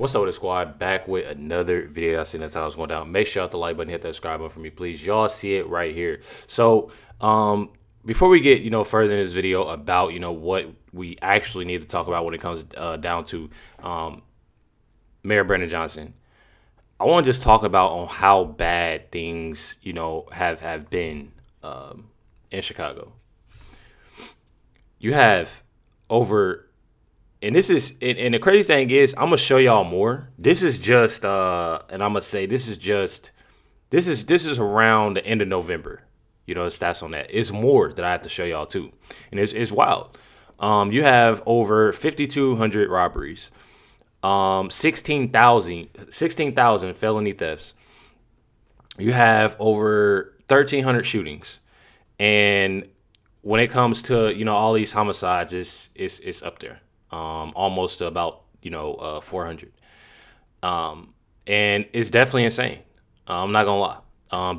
What's up with the squad? Back with another video. I seen that time I was going down. Make sure you hit the like button, hit that subscribe button for me, please. Y'all see it right here. So, before we get further in this video about what we actually need to talk about when it comes down to Mayor Brandon Johnson, I want to just talk about on how bad things have been in Chicago. You have over. And this is, and the crazy thing is, I'm gonna show y'all more. This is just, and I'm gonna say this is around the end of November. The stats on that. It's more that I have to show y'all too, and it's wild. You have over 5,200 robberies, 16,000 felony thefts. You have over 1,300 shootings, and when it comes to all these homicides, it's up there. Almost to about 400, and it's definitely insane. I'm not gonna lie.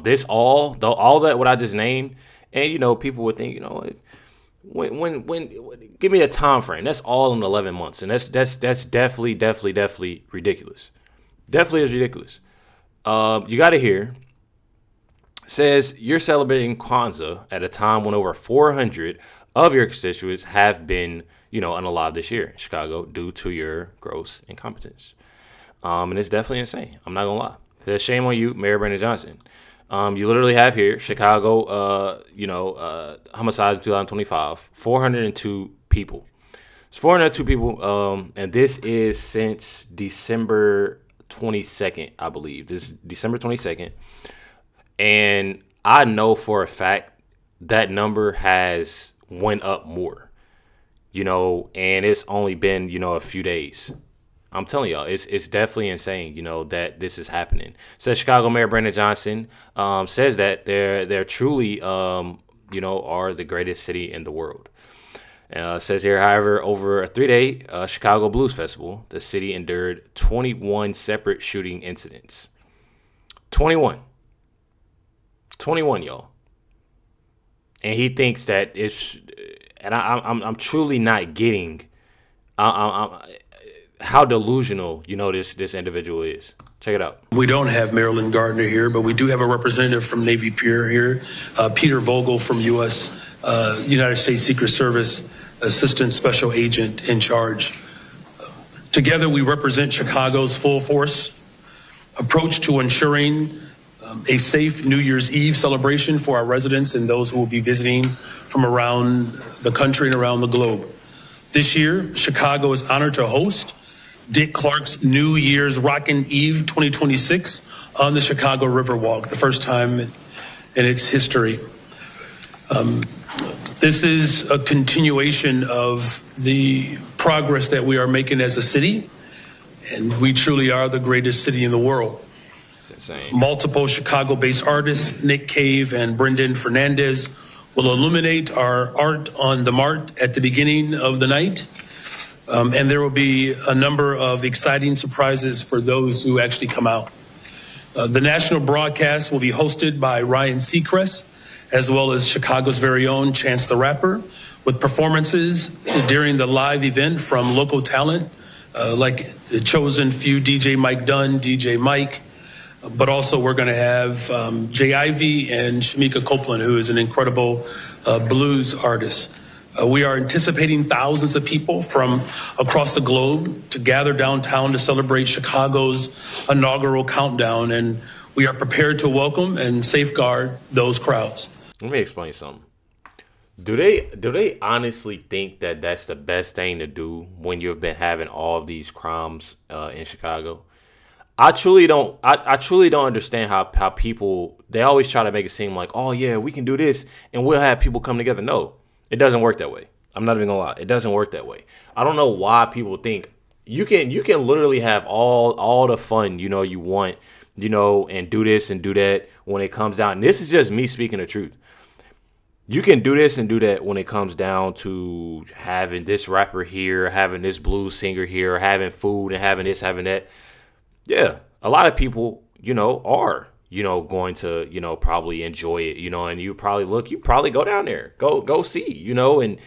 This all that what I just named, and people would think when give me a time frame. That's all in 11 months, and that's definitely ridiculous. Definitely is ridiculous. You got to hear. Says you're celebrating Kwanzaa at a time when over 400 of your constituents have been, unalive this year in Chicago due to your gross incompetence. And it's definitely insane. I'm not gonna lie. Says shame on you, Mayor Brandon Johnson. You literally have here Chicago, homicides in 2025, 402 people. It's 402 people, and this is since December 22nd, I believe. This is December 22nd. And I know for a fact that number has went up more, and it's only been, a few days. I'm telling y'all, it's definitely insane, that this is happening. Says Chicago Mayor Brandon Johnson says that they're truly, are the greatest city in the world. Says here, however, over a 3-day Chicago Blues Festival, the city endured 21 separate shooting incidents. 21, y'all. And he thinks that it's, and I'm truly not getting how delusional this individual is. Check it out. We don't have Marilyn Gardner here, but we do have a representative from Navy Pier here, Peter Vogel from United States Secret Service Assistant Special Agent in charge. Together, we represent Chicago's full force approach to ensuring a safe New Year's Eve celebration for our residents and those who will be visiting from around the country and around the globe. This year, Chicago is honored to host Dick Clark's New Year's Rockin' Eve 2026 on the Chicago Riverwalk, the first time in its history. This is a continuation of the progress that we are making as a city, and we truly are the greatest city in the world. Insane. Multiple Chicago-based artists, Nick Cave and Brendan Fernandez, will illuminate our art on the Mart at the beginning of the night. And there will be a number of exciting surprises for those who actually come out. The national broadcast will be hosted by Ryan Seacrest, as well as Chicago's very own Chance the Rapper, with performances during the live event from local talent, like the chosen few DJ Mike Dunn, DJ Mike, but also we're going to have Jay Ivy and Shamika Copeland, who is an incredible blues artist. We are anticipating thousands of people from across the globe to gather downtown to celebrate Chicago's inaugural countdown, and we are prepared to welcome and safeguard those crowds. Let me explain something. Do they honestly think that that's the best thing to do when you've been having all of these crimes in Chicago? I truly don't understand how people, they always try to make it seem like, oh yeah, we can do this and we'll have people come together. No, it doesn't work that way. I'm not even gonna lie. It doesn't work that way. I don't know why people think you can literally have all the fun, you want, and do this and do that when it comes down. And this is just me speaking the truth. You can do this and do that when it comes down to having this rapper here, having this blues singer here, having food and having this, having that. Yeah, a lot of people, are, going to, probably enjoy it, and you probably go down there, go see, and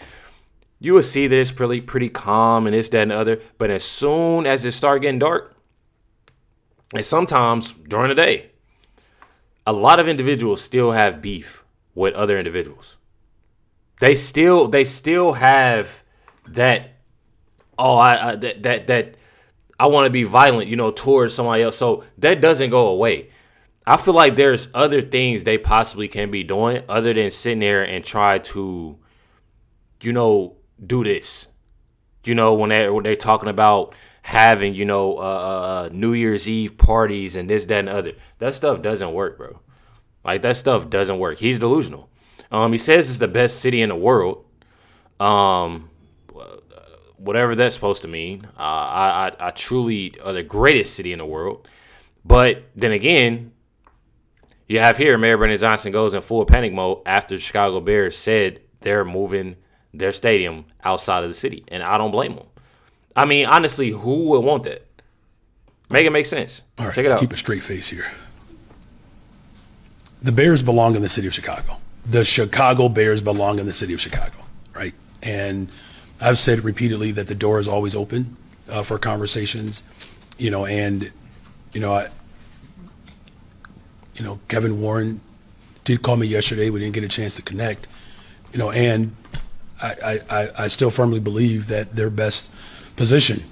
you will see that it's pretty calm and this, that, and the other. But as soon as it start getting dark, And sometimes during the day, a lot of individuals still have beef with other individuals. They still have that. Oh, that I want to be violent, towards somebody else. So that doesn't go away. I feel like there's other things they possibly can be doing other than sitting there and try to, do this. When they're talking about having, New Year's Eve parties and this, that, and the other. That stuff doesn't work, bro. Like, that stuff doesn't work. He's delusional. He says it's the best city in the world. Whatever that's supposed to mean. I truly are the greatest city in the world. But then again, you have here Mayor Brandon Johnson goes in full panic mode after Chicago Bears said they're moving their stadium outside of the city. And I don't blame them. I mean, honestly, who would want that? Make it make sense. All right, check it out. Keep a straight face here. The Bears belong in the city of Chicago. The Chicago Bears belong in the city of Chicago, right? And I've said repeatedly that the door is always open for conversations, Kevin Warren did call me yesterday. We didn't get a chance to connect, and I still firmly believe that their best position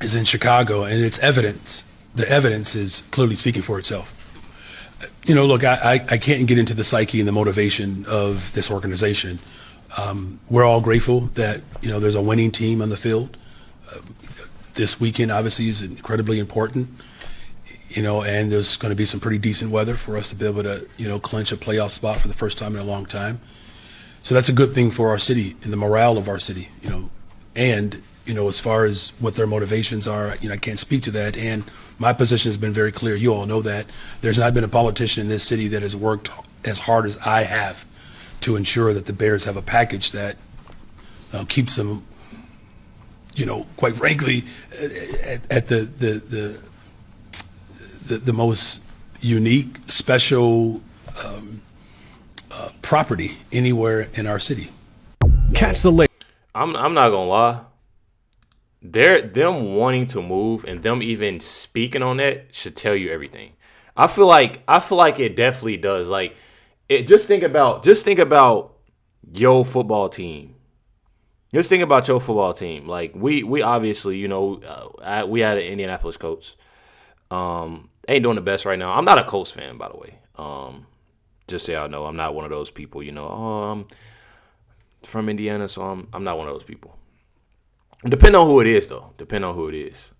is in Chicago, and it's evidence. The evidence is clearly speaking for itself. Look, I can't get into the psyche and the motivation of this organization. We're all grateful that, there's a winning team on the field. This weekend, obviously, is incredibly important, and there's going to be some pretty decent weather for us to be able to, clinch a playoff spot for the first time in a long time. So that's a good thing for our city and the morale of our city, and, as far as what their motivations are, I can't speak to that. And my position has been very clear. You all know that. There's not been a politician in this city that has worked as hard as I have to ensure that the Bears have a package that keeps them, quite frankly, at the most unique, special property anywhere in our city. Catch the late. I'm not gonna lie. Them wanting to move and them even speaking on that should tell you everything. I feel like it definitely does. Like, just think about your football team. Just think about your football team. Like, we obviously, we had an Indianapolis Colts. Ain't doing the best right now. I'm not a Colts fan, by the way. Just so y'all know, I'm not one of those people. I'm from Indiana, so I'm not one of those people. Depend on who it is, though.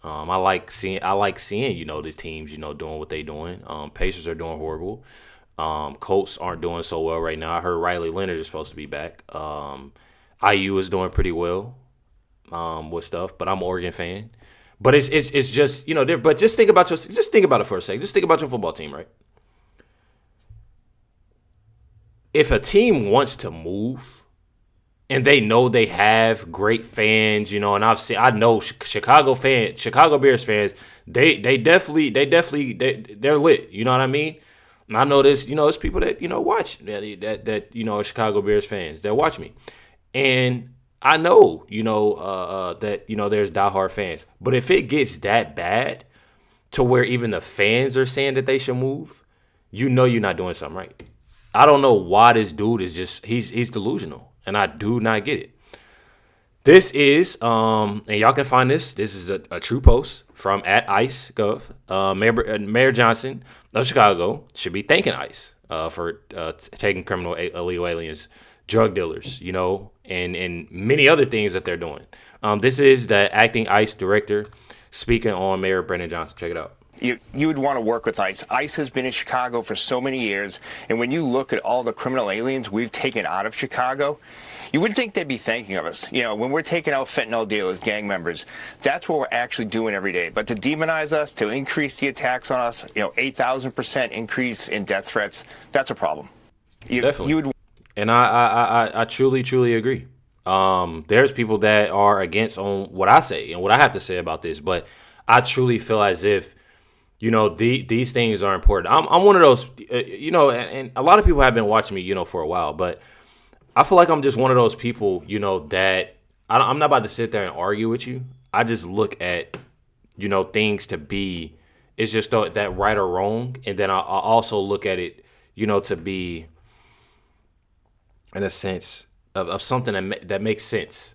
I like seeing, these teams, doing what they doing. Pacers are doing horrible. Colts aren't doing so well right now. I heard Riley Leonard is supposed to be back. IU is doing pretty well with stuff, but I'm an Oregon fan. But it's just, but just think about it for a second. Just think about your football team, right? If a team wants to move and they know they have great fans, and I know Chicago Bears fans, they're lit. You know what I mean? And I know there's people that, watch that are Chicago Bears fans that watch me. And I know, that, there's diehard fans. But if it gets that bad to where even the fans are saying that they should move, you're not doing something right. I don't know why this dude is just, he's delusional. And I do not get it. This is, and y'all can find this is a true post from @IceGov. Mayor Johnson of Chicago should be thanking ICE for taking criminal illegal aliens, drug dealers, and many other things that they're doing. This is the acting ICE director speaking on Mayor Brandon Johnson. Check it out. You would want to work with ICE. ICE has been in Chicago for so many years, and when you look at all the criminal aliens we've taken out of Chicago, you wouldn't think they'd be thanking of us. When we're taking out fentanyl dealers, gang members, that's what we're actually doing every day. But to demonize us, to increase the attacks on us, 8,000% increase in death threats, that's a problem. Definitely. And I truly, truly agree. There's people that are against on what I say and what I have to say about this, but I truly feel as if, these things are important. I'm one of those, and a lot of people have been watching me, for a while, but I feel like I'm just one of those people, that I'm not about to sit there and argue with you. I just look at, things to be is just that right or wrong. And then I also look at it, to be in a sense of something that makes sense.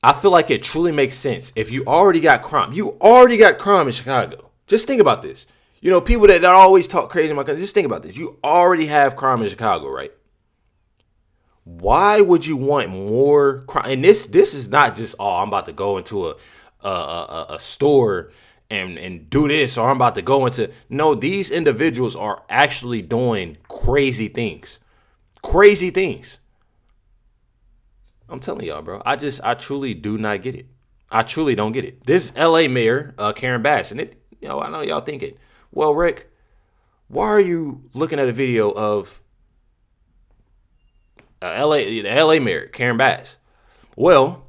I feel like it truly makes sense. If you already got crime, in Chicago. Just think about this. People that always talk crazy in my country, just think about this. You already have crime in Chicago, right? Why would you want more crime? And this is not just, I'm about to go into a store and do this, or I'm about to go into. No, these individuals are actually doing crazy things. Crazy things. I'm telling y'all, bro. I truly do not get it. I truly don't get it. This LA mayor, Karen Bass, and I know y'all thinking, well, Rick, why are you looking at a video of the LA mayor, Karen Bass? Well,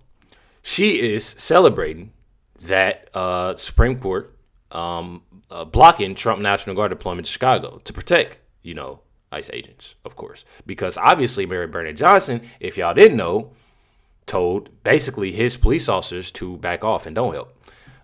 she is celebrating that Supreme Court blocking Trump National Guard deployment to Chicago to protect, ICE agents, of course. Because obviously Mary Bernard Johnson, if y'all didn't know, told basically his police officers to back off and don't help.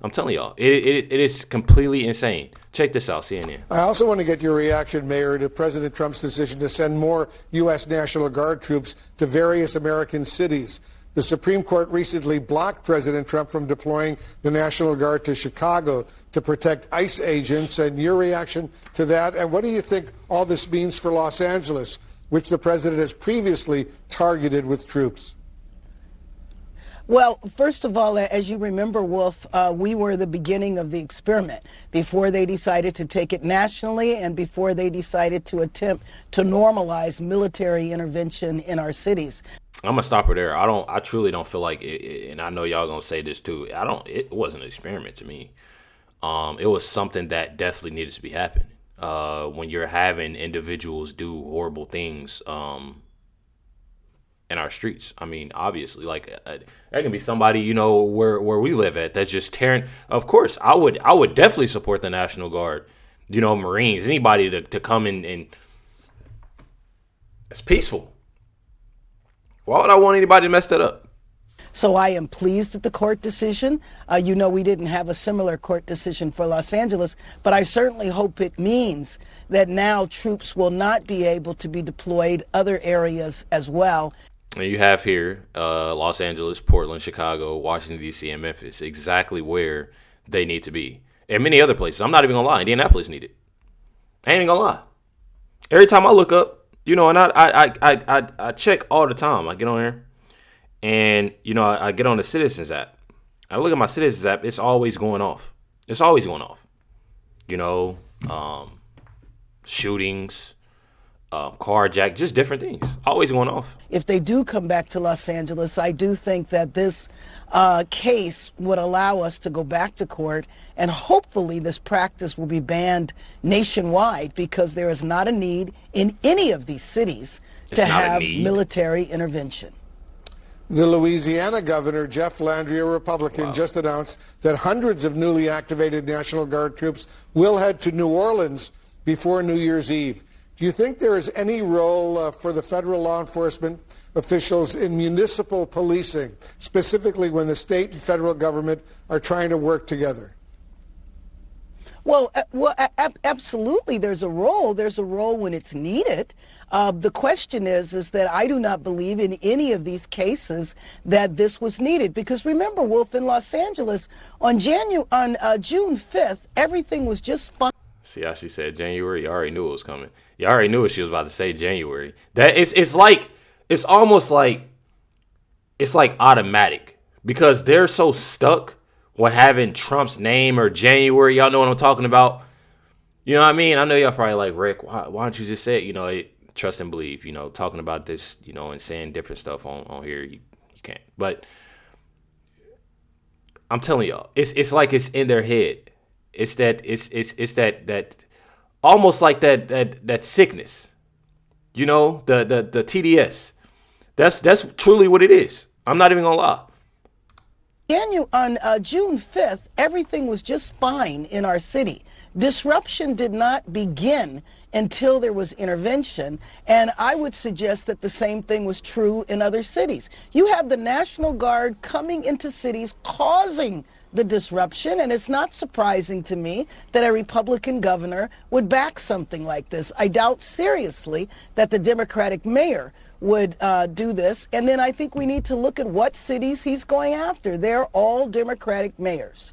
I'm telling y'all, it is completely insane. Check this out, CNN. I also want to get your reaction, Mayor, to President Trump's decision to send more U.S. National Guard troops to various American cities. The Supreme Court recently blocked President Trump from deploying the National Guard to Chicago to protect ICE agents. And your reaction to that? And what do you think all this means for Los Angeles, which the president has previously targeted with troops? Well, first of all, as you remember, Wolf, we were the beginning of the experiment before they decided to take it nationally and before they decided to attempt to normalize military intervention in our cities. I'm gonna stop her there. I truly don't feel like it, and I know y'all gonna say this too. It wasn't an experiment to me. It was something that definitely needed to be happening. When you're having individuals do horrible things, in our streets. I mean, obviously, like there can be somebody, where we live at that's just tearing. Of course, I would definitely support the National Guard, Marines, anybody to come in and it's peaceful. Why would I want anybody to mess that up? So I am pleased at the court decision. We didn't have a similar court decision for Los Angeles, but I certainly hope it means that now troops will not be able to be deployed other areas as well. And you have here Los Angeles, Portland, Chicago, Washington, D.C., and Memphis, exactly where they need to be. And many other places. I'm not even going to lie. Indianapolis need it. I ain't even going to lie. Every time I look up, and I check all the time. I get on there, and, I get on the Citizens app. I look at my Citizens app. It's always going off. It's always going off. Shootings, carjack, just different things, always going off. If they do come back to Los Angeles, I do think that this case would allow us to go back to court, and hopefully this practice will be banned nationwide because there is not a need in any of these cities to have military intervention. The Louisiana governor, Jeff Landry, a Republican, just announced that hundreds of newly activated National Guard troops will head to New Orleans before New Year's Eve. Do you think there is any role for the federal law enforcement officials in municipal policing, specifically when the state and federal government are trying to work together? Well, absolutely. There's a role. There's a role when it's needed. The question is that I do not believe in any of these cases that this was needed. Because remember, Wolf, in Los Angeles on June 5th, everything was just fine. See how she said January? You already knew it was coming. You already knew what she was about to say, January. That it's almost like it's like automatic because they're so stuck with having Trump's name or January. Y'all know what I'm talking about. You know what I mean? I know y'all probably like, Rick, why don't you just say it? Trust and believe, talking about this, and saying different stuff on here. You can't. But I'm telling y'all, it's like it's in their head. It's that almost like that sickness, the TDS. That's truly what it is. I'm not even gonna lie. On June 5th, everything was just fine in our city. Disruption did not begin until there was intervention, and I would suggest that the same thing was true in other cities. You have the National Guard coming into cities, causing the disruption, and it's not surprising to me that a Republican governor would back something like this. I doubt seriously that the Democratic mayor would do this. And then I think we need to look at what cities he's going after. They're all Democratic mayors.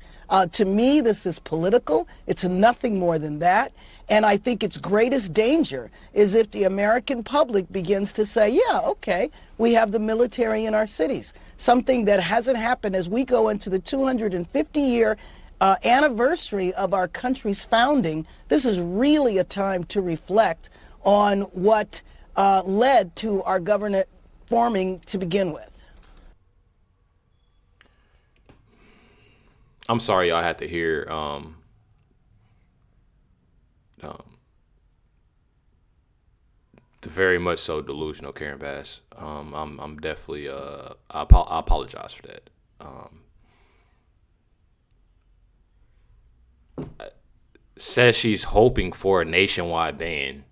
To me, this is political. It's nothing more than that. And I think its greatest danger is if the American public begins to say, yeah, okay, we have the military in our cities. Something that hasn't happened as we go into the 250-year anniversary of our country's founding. This is really a time to reflect on what led to our government forming to begin with. I'm sorry y'all had to hear the very much so delusional Karen Bass. I'm definitely I apologize for that. Says she's hoping for a nationwide ban.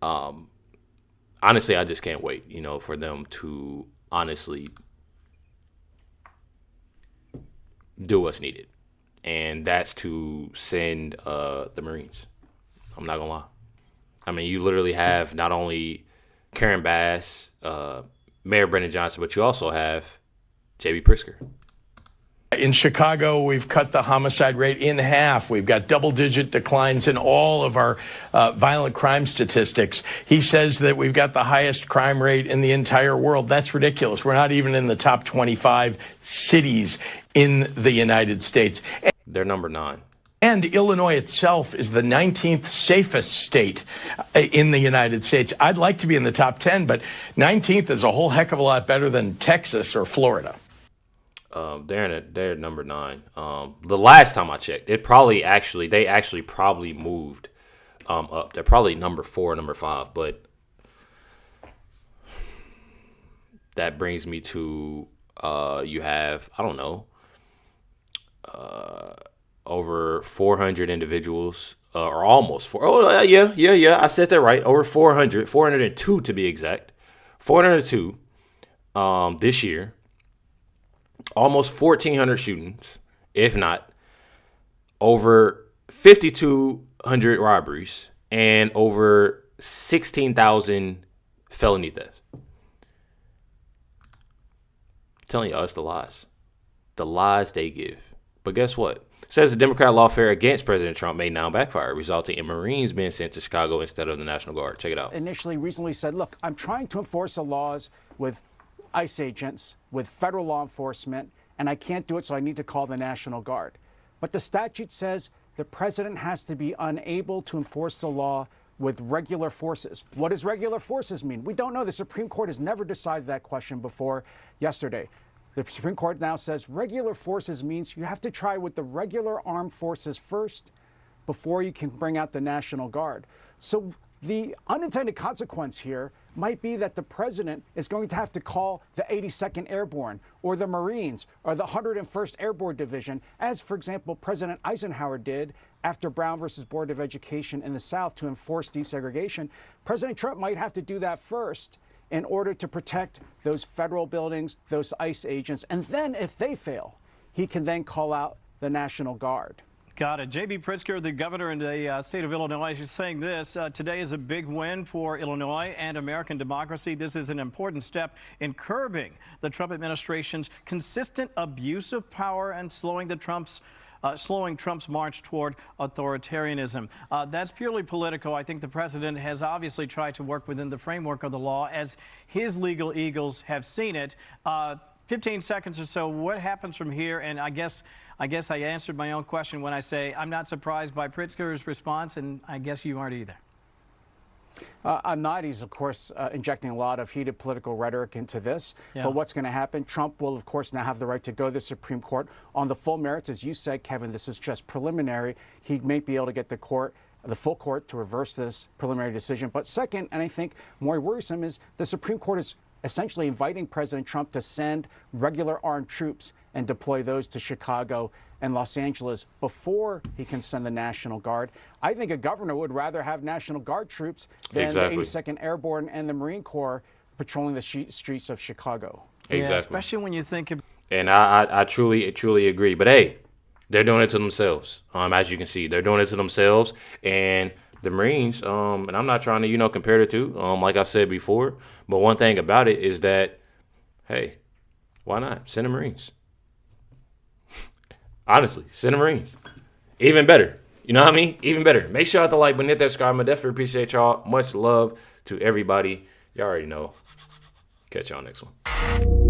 Honestly, I just can't wait, for them to honestly do what's needed. And that's to send the Marines. I'm not gonna lie. I mean, you literally have not only Karen Bass, Mayor Brendan Johnson, but you also have J.B. Pritzker. In Chicago, we've cut the homicide rate in half. We've got double-digit declines in all of our violent crime statistics. He says that we've got the highest crime rate in the entire world. That's ridiculous. We're not even in the top 25 cities in the United States. They're number 9. And Illinois itself is the 19th safest state in the United States. I'd like to be in the top 10, but 19th is a whole heck of a lot better than Texas or Florida. They're number 9. The last time I checked, they probably moved up. They're probably number 4, number 5, but that brings me to you have, I don't know, over 400 individuals, or almost 4. Oh, yeah. I said that right. Over 400, 402 to be exact. 402 this year. Almost 1,400 shootings, if not. Over 5,200 robberies and over 16,000 felony thefts. I'm telling y'all, it's the lies. The lies they give. But guess what? Says the Democrat lawfare against President Trump may now backfire, resulting in Marines being sent to Chicago instead of the National Guard. Check it out. Initially, recently said, look, I'm trying to enforce the laws with ICE agents, with federal law enforcement, and I can't do it, so I need to call the National Guard. But the statute says the president has to be unable to enforce the law with regular forces. What does regular forces mean? We don't know. The Supreme Court has never decided that question before yesterday. The Supreme Court now says regular forces means you have to try with the regular armed forces first before you can bring out the National Guard. So the unintended consequence here might be that the president is going to have to call the 82nd Airborne or the Marines or the 101st Airborne Division, as, for example, President Eisenhower did after Brown versus Board of Education in the South to enforce desegregation. President Trump might have to do that first in order to protect those federal buildings, those ICE agents. And then if they fail, he can then call out the National Guard. Got it. J.B. Pritzker, the governor in the state of Illinois, is saying this. Today is a big win for Illinois and American democracy. This is an important step in curbing the Trump administration's consistent abuse of power and slowing Trump's march toward authoritarianism. That's purely political. I think the president has obviously tried to work within the framework of the law as his legal eagles have seen it. 15 seconds or so, what happens from here? And I guess I answered my own question when I say I'm not surprised by Pritzker's response, and I guess you aren't either. I'm not. He's, of course, injecting a lot of heated political rhetoric into this. Yeah. But what's going to happen? Trump will, of course, now have the right to go to the Supreme Court on the full merits. As you said, Kevin, this is just preliminary. He may be able to get the full court to reverse this preliminary decision. But second, and I think more worrisome, is the Supreme Court is essentially inviting President Trump to send regular armed troops and deploy those to Chicago and Los Angeles before he can send the National Guard. I think a governor would rather have National Guard troops than the 82nd Airborne and the Marine Corps patrolling the streets of Chicago. Exactly. Yeah, especially when you think of And I truly agree. But hey, they're doing it to themselves. As you can see, they're doing it to themselves. And the Marines, and I'm not trying to, compare the two, like I said before. But one thing about it is that, hey, why not? Send the Marines. Honestly, send the Marines. Even better. You know what I mean? Even better. Make sure you hit the like button, hit that subscribe. I definitely appreciate y'all. Much love to everybody. Y'all already know. Catch y'all next one.